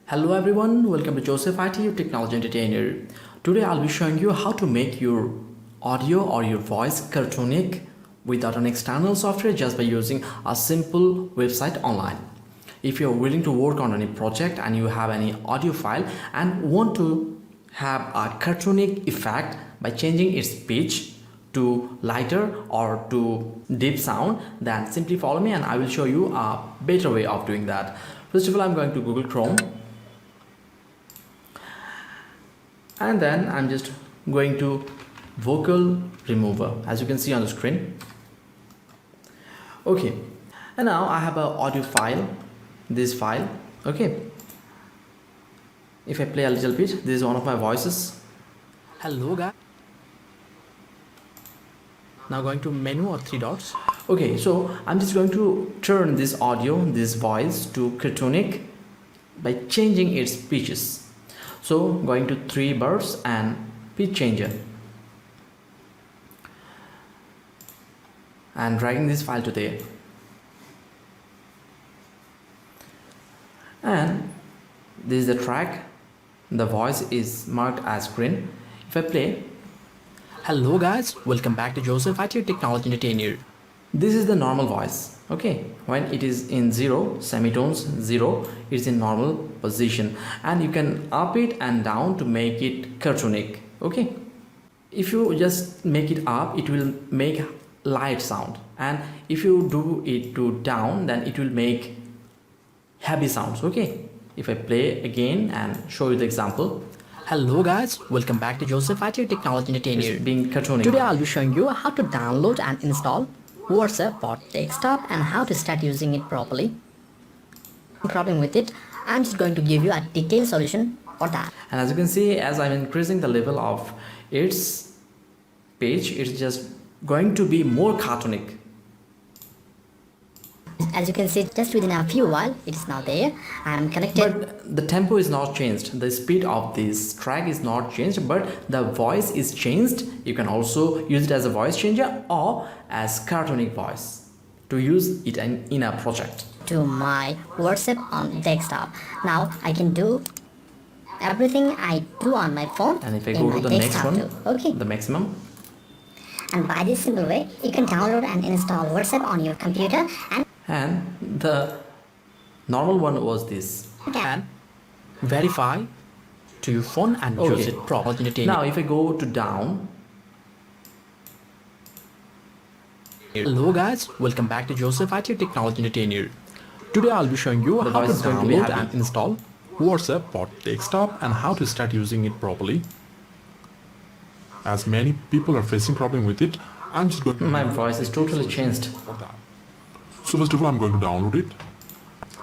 Hello everyone, welcome to Joseph IT, your technology entertainer. Today I'll be showing you how to make your audio or your voice cartoonic without an external software just by using a simple website online. If you're willing to work on any project and you have any audio file and want to have a cartoonic effect by changing its pitch to lighter or to deep sound, then simply follow me and I will show you a better way of doing that. First of all, I'm going to Google Chrome. And then I'm just going to vocal remover, as you can see on the screen. Okay, and now I have an audio file, this file. Okay, if I play a little bit, this is one of my voices. Hello guys. Now going to menu or three dots. Okay, so I'm just going to turn this audio, this voice to cartoonic by changing its pitches. So going to three bars and pitch changer and dragging this file to there, and this is the track. The voice is marked as green. If I play, hello guys, welcome back to Joseph IT, technology entertainer. This is the normal voice. Okay, when it is in zero, semitones zero, it's in normal position, and you can up it and down to make it cartoonic. Okay, if you just make it up, it will make light sound, and if you do it to down, then it will make heavy sounds. Okay, if I play again and show you the example. Hello guys, welcome back to Joseph IT, technology entertainer. Being cartoonic. Today I'll be showing you how to download and install WhatsApp for desktop and how to start using it properly. Problem with it, I'm just going to give you a detailed solution for that. And as you can see, as I'm increasing the level of its page, it's just going to be more cartoonic. As you can see, just within a few while, it is now there. I'm connected. But the tempo is not changed. The speed of this track is not changed, but the voice is changed. You can also use it as a voice changer or as cartoonic voice to use it in a project. To my WhatsApp on desktop. Now I can do everything I do on my phone. And if I go to the next one, okay, the maximum. And by this simple way, you can download and install WhatsApp on your computer, and the normal one was this. Okay. And verify to your phone and use it properly. Now if I go to down. Hello guys, welcome back to Joseph IT, technology entertainer. Today I'll be showing you how to download and install WhatsApp for desktop and how to start using it properly. As many people are facing problem with it, I'm just going to... My voice is totally changed. So first of all, I'm going to download it.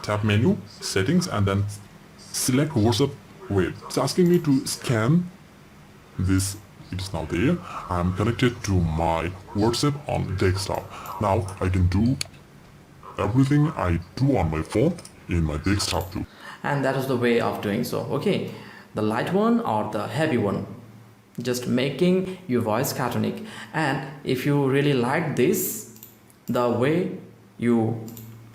Tap menu, settings, and then select WhatsApp web. It's asking me to scan this. It is now there. I'm connected to my WhatsApp on desktop. Now I can do everything I do on my phone in my desktop too. And that is the way of doing so. Okay, the light one or the heavy one, just making your voice cartoonic. And if you really like this, the way you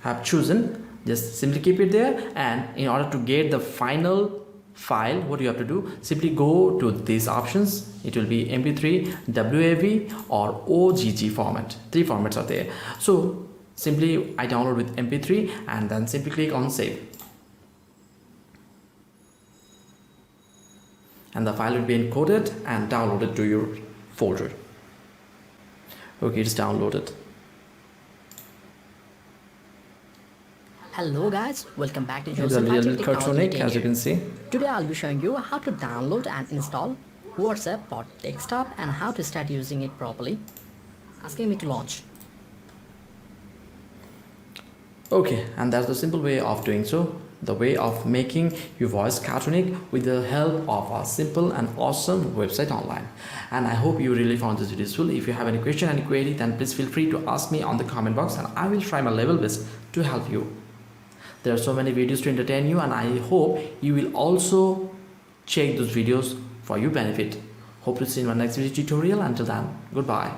have chosen, just simply keep it there, and in order to get the final file, what you have to do, simply go to these options. It will be MP3, WAV or OGG format. Three formats are there. So simply I download with MP3 and then simply click on save, and the file will be encoded and downloaded to your folder. Okay, it's downloaded. hello guys, welcome back to It's a Joseph little IT, bit technology cartoonic, entertainer. as you can see. Today I'll be showing you how to download and install WhatsApp for desktop and how to start using it properly. Asking me to launch. Okay, and that's the simple way of doing so. The way of making your voice cartoonic with the help of a simple and awesome website online. And I hope you really found this video useful. If you have any question, any query, then please feel free to ask me on the comment box and I will try my level best to help you. There are so many videos to entertain you, and I hope you will also check those videos for your benefit. Hope to see you in my next video tutorial. Until then, goodbye.